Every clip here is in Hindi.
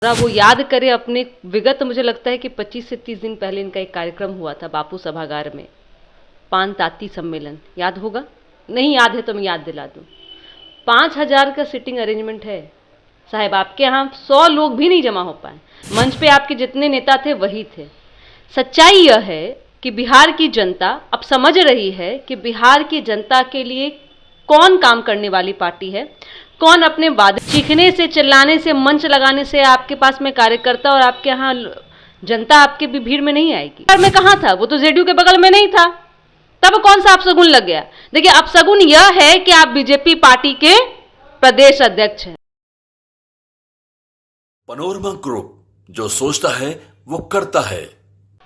जरा वो याद करे अपने विगत। मुझे लगता है कि 25 से 30 दिन पहले इनका एक कार्यक्रम हुआ था बापू सभागार में, पान ताती सम्मेलन, याद होगा? नहीं याद है तो मैं याद दिला दूं। 5000 का सीटिंग अरेंजमेंट है साहब, आपके यहाँ 100 लोग भी नहीं जमा हो पाए। मंच पे आपके जितने नेता थे वही थे। सच्चाई यह है कि बिहार की जनता अब समझ रही है कि बिहार की जनता के लिए कौन काम करने वाली पार्टी है, कौन अपने वादे। चीखने से, चिल्लाने से, मंच लगाने से आपके पास में कार्यकर्ता और आपके यहाँ जनता आपके भी भीड़ में नहीं आएगी। बिहार में कहाँ था वो? तो जेडीयू के बगल में नहीं था, तब कौन सा अपशगुन लग गया? देखिए, अपशगुन यह है कि आप बीजेपी पार्टी के प्रदेश अध्यक्ष हैं। पनोरमा ग्रुप, जो सोचता है वो करता है।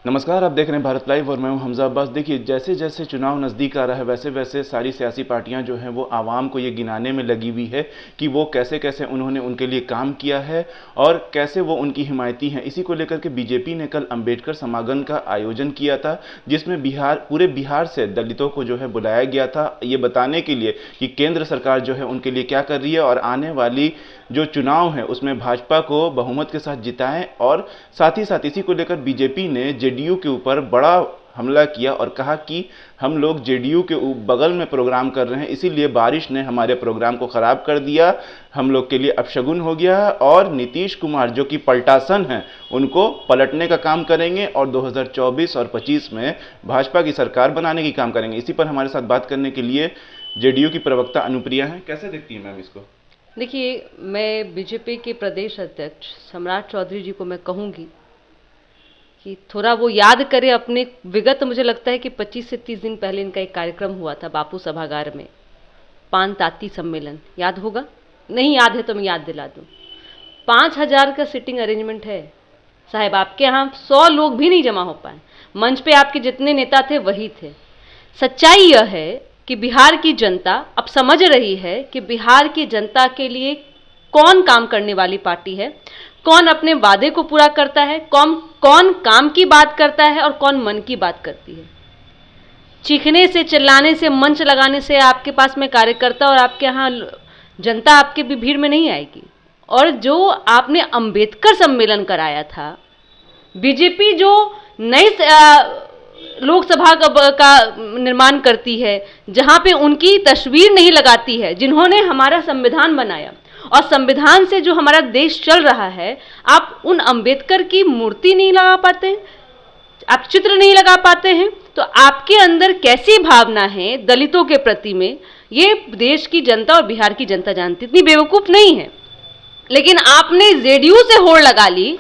नमस्कार, आप देख रहे हैं भारत लाइव और मैं हूं हमजा अब्बास। देखिए, जैसे जैसे चुनाव नज़दीक आ रहा है वैसे वैसे सारी सियासी पार्टियां जो हैं वो आवाम को ये गिनाने में लगी हुई है कि वो कैसे कैसे उन्होंने उनके लिए काम किया है और कैसे वो उनकी हिमायती हैं। इसी को लेकर के बीजेपी ने कल अंबेडकर समागम का आयोजन किया था, जिसमें पूरे बिहार से दलितों को जो है बुलाया गया था, ये बताने के लिए कि केंद्र सरकार जो है उनके लिए क्या कर रही है और आने वाली जो चुनाव है उसमें भाजपा को बहुमत के साथ जिताएं। और साथ ही साथ इसी को लेकर बीजेपी ने जेडीयू के ऊपर बड़ा हमला किया और कहा कि हम लोग जेडीयू के बगल में प्रोग्राम कर रहे हैं, इसीलिए बारिश ने हमारे प्रोग्राम को खराब कर दिया, हम लोग के लिए अपशगुन हो गया और नीतीश कुमार जो कि पलटासन हैं उनको पलटने का काम करेंगे और 2024 और 25 में भाजपा की सरकार बनाने की काम करेंगे। इसी पर हमारे साथ बात करने के लिए जेडीयू की प्रवक्ता अनुप्रिया हैं। कैसे देखती हैं मैम इसको? देखिए, मैं बीजेपी के प्रदेश अध्यक्ष सम्राट चौधरी जी को मैं कहूँगी कि थोड़ा वो याद करे अपने विगत। मुझे लगता है कि 25 से 30 दिन पहले इनका एक कार्यक्रम हुआ था बापू सभागार में, पान ताती सम्मेलन, याद होगा? नहीं याद है तो मैं याद दिला दूं। 5000 का सीटिंग अरेंजमेंट है साहब, आपके यहाँ 100 लोग भी नहीं जमा हो पाए। मंच पे आपके जितने नेता थे वही थे। सच्चाई यह है कि बिहार की जनता अब समझ रही है कि बिहार की जनता के लिए कौन काम करने वाली पार्टी है, कौन अपने वादे को पूरा करता है, कौन काम की बात करता है और कौन मन की बात करती है। चीखने से, चिल्लाने से, मंच लगाने से आपके पास में कार्यकर्ता और आपके यहाँ जनता आपके भी भीड़ में नहीं आएगी। और जो आपने अंबेडकर सम्मेलन कराया था, बीजेपी जो नई लोकसभा का निर्माण करती है, जहां पे उनकी तस्वीर नहीं लगाती है, जिन्होंने हमारा संविधान बनाया और संविधान से जो हमारा देश चल रहा है, आप उन अंबेडकर की मूर्ति नहीं लगा पाते हैं, आप चित्र नहीं लगा पाते हैं, तो आपके अंदर कैसी भावना है दलितों के प्रति में, ये देश की जनता और बिहार की जनता जानती। इतनी बेवकूफ़ नहीं है। लेकिन आपने जेडीयू से होड़ लगा ली।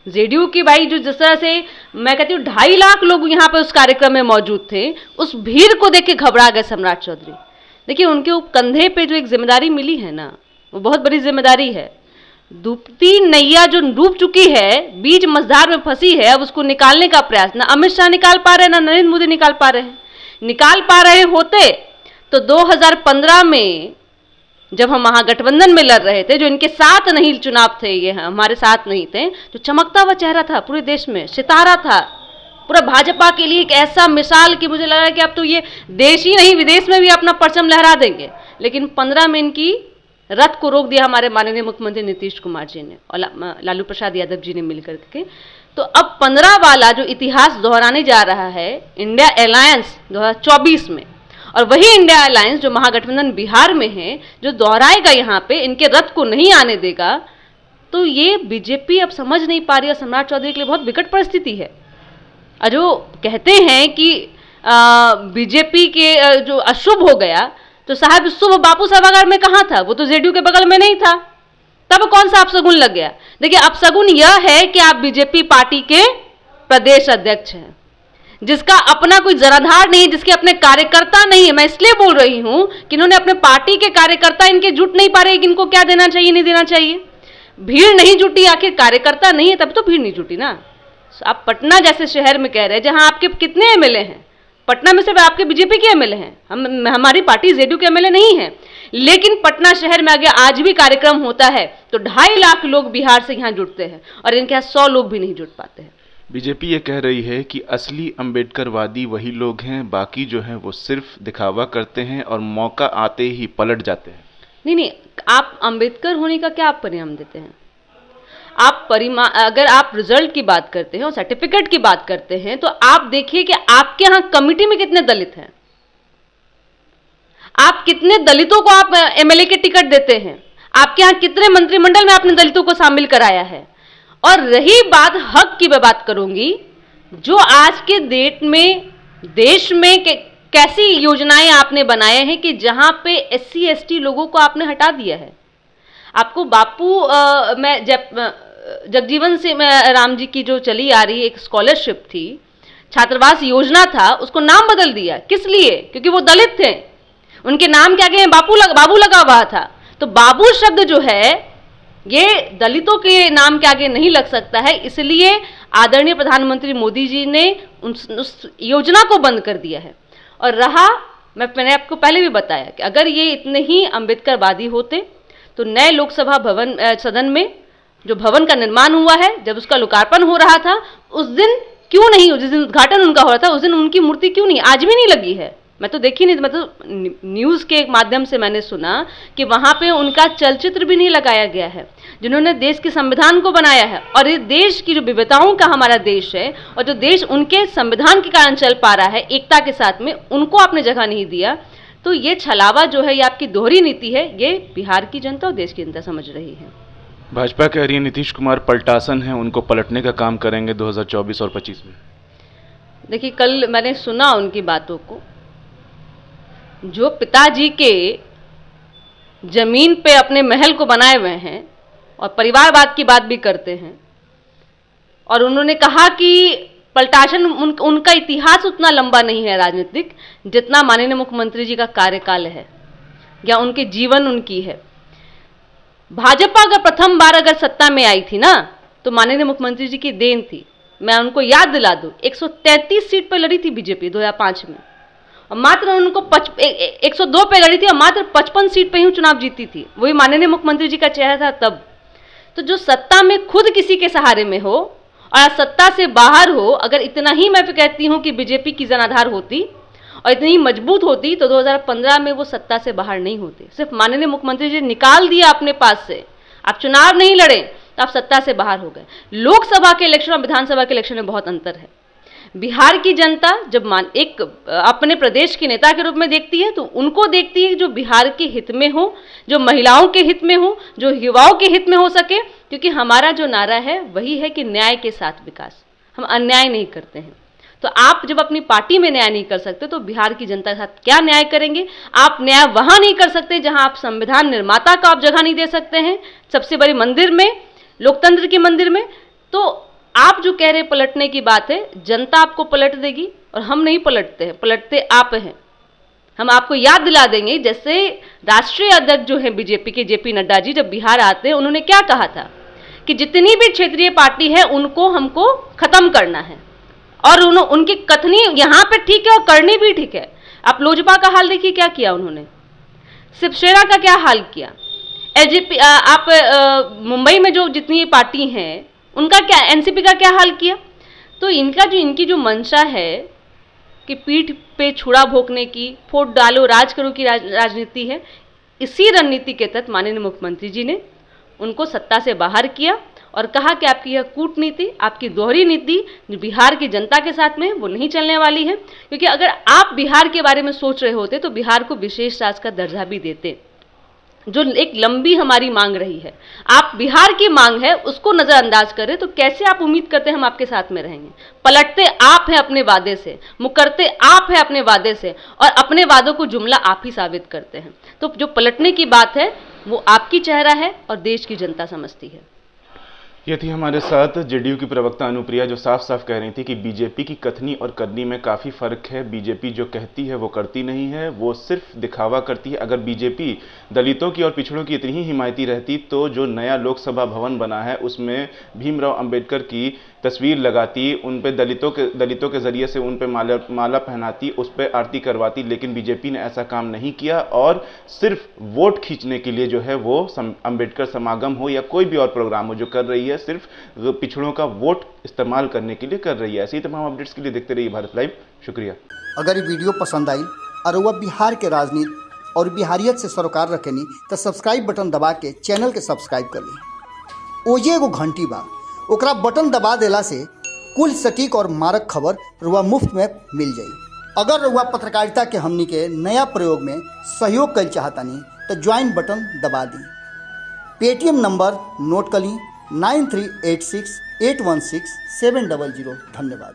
जेडीयू की भाई जो जिस तरह से मैं कहती हूँ 2.5 लाख लोग यहाँ पे उस कार्यक्रम में मौजूद थे, उस भीड़ को देख के घबरा गए सम्राट चौधरी। देखिए, उनके कंधे पे जो एक जिम्मेदारी मिली है ना, वो बहुत बड़ी जिम्मेदारी है। डूबती नैया जो डूब चुकी है, बीच मझधार में फंसी है, अब उसको निकालने का प्रयास ना अमित शाह निकाल पा रहे हैं, ना नरेंद्र मोदी निकाल पा रहे हैं। निकाल पा रहे होते तो 2015 में जब हम महागठबंधन में लड़ रहे थे, जो इनके साथ नहीं चुनाव थे, ये हमारे साथ नहीं थे, तो चमकता हुआ चेहरा था पूरे देश में, सितारा था पूरा भाजपा के लिए, एक ऐसा मिसाल कि मुझे लगा कि अब तो ये देश ही नहीं विदेश में भी अपना परचम लहरा देंगे। लेकिन 15 में इनकी रथ को रोक दिया हमारे माननीय मुख्यमंत्री नीतीश कुमार जी ने और लालू प्रसाद यादव जी ने मिलकर के। तो अब 15 वाला जो इतिहास दोहराने जा रहा है इंडिया अलायंस 2024 में, और वही इंडिया अलायंस जो महागठबंधन बिहार में है, जो दोहराएगा यहाँ पे, इनके रथ को नहीं आने देगा। तो ये बीजेपी अब समझ नहीं पा रही है। सम्राट चौधरी के लिए बहुत विकट परिस्थिति है। और जो कहते हैं कि बीजेपी के जो अशुभ हो गया, तो साहब शुभ बापू सभागार में कहाँ था? वो तो जेडीयू के बगल में नहीं था, तब कौन सा अपशगुन लग गया? देखिए, अपशगुन यह है कि आप बीजेपी पार्टी के प्रदेश अध्यक्ष हैं, जिसका अपना कोई जराधार नहीं, जिसके अपने कार्यकर्ता नहीं है। मैं इसलिए बोल रही हूं कि इन्होंने अपने पार्टी के कार्यकर्ता इनके जुट नहीं पा रहे कि इनको क्या देना चाहिए, नहीं देना चाहिए। भीड़ नहीं जुटी, आखिर कार्यकर्ता नहीं है तब तो भीड़ नहीं जुटी ना। आप पटना जैसे शहर में कह रहे हैं, जहां आपके कितने एमएलए हैं? पटना में सिर्फ आपके बीजेपी के एमएलए हैं, हमारी पार्टी जेडीयू के एमएलए नहीं है। लेकिन पटना शहर में अगर आज भी कार्यक्रम होता है तो 2.5 लाख लोग बिहार से यहाँ जुटते हैं और इनके यहाँ 100 लोग भी नहीं जुट पाते हैं। बीजेपी ये कह रही है कि असली अंबेडकरवादी वही लोग हैं, बाकी जो हैं वो सिर्फ दिखावा करते हैं और मौका आते ही पलट जाते हैं। नहीं, आप अंबेडकर होने का क्या आप परिणाम देते हैं? अगर आप रिजल्ट की बात करते हैं और सर्टिफिकेट की बात करते हैं तो आप देखिए कि आपके यहां कमिटी में कितने दलित हैं, आप कितने दलितों को आप एमएलए के टिकट देते हैं, आपके यहां कितने मंत्रिमंडल में आपने दलितों को शामिल कराया है। और रही बात हक की, मैं बात करूंगी, जो आज के डेट में देश में कैसी योजनाएं आपने बनाए हैं कि जहां पे एससी एसटी लोगों को आपने हटा दिया है। आपको बापू मैं जगजीवन से राम जी की जो चली आ रही एक स्कॉलरशिप थी, छात्रावास योजना था, उसको नाम बदल दिया। किस लिए? क्योंकि वो दलित थे, उनके नाम के आगे बाबू लगा हुआ था। तो बाबू शब्द जो है ये दलितों के नाम के आगे नहीं लग सकता है, इसलिए आदरणीय प्रधानमंत्री मोदी जी ने उस योजना को बंद कर दिया है। और रहा, मैंने आपको पहले भी बताया कि अगर ये इतने ही अम्बेडकरवादी होते तो नए लोकसभा भवन सदन में जो भवन का निर्माण हुआ है, जब उसका लोकार्पण हो रहा था उस दिन क्यों नहीं, जिस दिन उद्घाटन उनका हो रहा था उस दिन उनकी मूर्ति क्यों नहीं, आज भी नहीं लगी है। मैं तो देखी नहीं, मतलब न्यूज़ के माध्यम से मैंने सुना कि वहाँ पे उनका चलचित्र भी नहीं लगाया गया है, जिन्होंने देश के संविधान को बनाया है और इस देश की जो विविधताओं का हमारा देश है और जो देश उनके संविधान के कारण चल पा रहा है एकता के साथ में, उनको आपने जगह नहीं दिया। तो ये छलावा जो है, ये आपकी दोहरी नीति है, ये बिहार की जनता और देश की जनता समझ रही है। भाजपा कह रही है नीतीश कुमार पलटासन है, उनको पलटने का काम करेंगे 2024 और 25 में। देखिए, कल मैंने सुना उनकी बातों को, जो पिताजी के जमीन पे अपने महल को बनाए हुए हैं और परिवारवाद की बात भी करते हैं, और उन्होंने कहा कि पलटासन उनका इतिहास उतना लंबा नहीं है राजनीतिक, जितना माननीय मुख्यमंत्री जी का कार्यकाल है या उनके जीवन उनकी है। भाजपा अगर प्रथम बार अगर सत्ता में आई थी ना, तो माननीय मुख्यमंत्री जी की देन थी। मैं उनको याद दिला दूं, 133 सीट पर लड़ी थी बीजेपी 2005 में, और मात्र उनको 102 पे लड़ी थी और मात्र 55 सीट पे ही चुनाव जीती थी। वही माननीय मुख्यमंत्री जी का चेहरा था तब। तो जो सत्ता में खुद किसी के सहारे में हो और सत्ता से बाहर हो, अगर इतना ही मैं कहती हूं कि बीजेपी की जनाधार होती और इतनी ही मजबूत होती तो 2015 में वो सत्ता से बाहर नहीं होते। सिर्फ माननीय मुख्यमंत्री जी निकाल दिया अपने पास से, आप चुनाव नहीं लड़े तो आप सत्ता से बाहर हो गए। लोकसभा के इलेक्शन और विधानसभा के इलेक्शन में बहुत अंतर है। बिहार की जनता जब एक अपने प्रदेश के नेता के रूप में देखती है तो उनको देखती है जो बिहार के हित में हो, जो महिलाओं के हित में हो, जो युवाओं के हित में हो सके, क्योंकि हमारा जो नारा है वही है कि न्याय के साथ विकास, हम अन्याय नहीं करते हैं। तो आप जब अपनी पार्टी में न्याय नहीं कर सकते तो बिहार की जनता के साथ क्या न्याय करेंगे? आप न्याय वहां नहीं कर सकते जहां आप संविधान निर्माता को आप जगह नहीं दे सकते हैं, सबसे बड़ी मंदिर में, लोकतंत्र के मंदिर में। तो आप जो कह रहे पलटने की बात है, जनता आपको पलट देगी और हम नहीं पलटते हैं, पलटते आप हैं। हम आपको याद दिला देंगे, जैसे राष्ट्रीय अध्यक्ष जो है बीजेपी के जेपी नड्डा जी जब बिहार आते हैं, उन्होंने क्या कहा था कि जितनी भी क्षेत्रीय पार्टी है उनको हमको खत्म करना है, और उनकी कथनी यहाँ पे ठीक है और करनी भी ठीक है। आप लोजपा का हाल देखिए, क्या किया उन्होंने, शिवसेना का क्या हाल किया, एलजेपी, आप मुंबई में जो जितनी पार्टी हैं उनका क्या, एनसीपी का क्या हाल किया। तो इनकी जो मंशा है कि पीठ पे छुरा भोंकने की, वोट डालो राज करो की राजनीति है, इसी रणनीति के तहत माननीय मुख्यमंत्री जी ने उनको सत्ता से बाहर किया और कहा कि आपकी यह कूटनीति, आपकी दोहरी नीति जो बिहार की जनता के साथ में वो नहीं चलने वाली है। क्योंकि अगर आप बिहार के बारे में सोच रहे होते तो बिहार को विशेष राज्य का दर्जा भी देते, जो एक लंबी हमारी मांग रही है। आप बिहार की मांग है उसको नजरअंदाज करें तो कैसे आप उम्मीद करते हैं हम आपके साथ में रहेंगे? पलटते आप हैं अपने वादे से, मुकरते आप हैं अपने वादे से, और अपने वादों को जुमला आप ही साबित करते हैं। तो जो पलटने की बात है वो आपकी चेहरा है और देश की जनता समझती है। ये थी हमारे साथ जेडीयू की प्रवक्ता अनुप्रिया, जो साफ साफ कह रही थी कि बीजेपी की कथनी और करनी में काफ़ी फ़र्क है। बीजेपी जो कहती है वो करती नहीं है, वो सिर्फ दिखावा करती है। अगर बीजेपी दलितों की और पिछड़ों की इतनी ही हिमायती रहती तो जो नया लोकसभा भवन बना है उसमें भीमराव अंबेडकर की तस्वीर लगाती, उन पे दलितों के ज़रिए से उन पे माला पहनाती, उस पर आरती करवाती। लेकिन बीजेपी ने ऐसा काम नहीं किया और सिर्फ वोट खींचने के लिए जो है वो अंबेडकर समागम हो या कोई भी और प्रोग्राम हो जो कर रही है, सिर्फ पिछड़ों का वोट इस्तेमाल करने के लिए कर रही है। ऐसे ही तमाम अपडेट्स के लिए देखते रहिए भारत लाइव। शुक्रिया। अगर ये वीडियो पसंद आई और वह बिहार के राजनीति और बिहारियत से सरोकार रखेनी तो सब्सक्राइब बटन दबा के चैनल के सब्सक्राइब कर ली। ओजे एगो घंटी बा, ओकरा बटन दबा देला से कुल सटीक और मारक खबर रुआ मुफ्त में मिल जाई। अगर रुआ पत्रकारिता के हमनी के नया प्रयोग में सहयोग कर चाहतानी तो ज्वाइन बटन दबा दी। पेटीएम नंबर नोट कर ली 9386816700। धन्यवाद।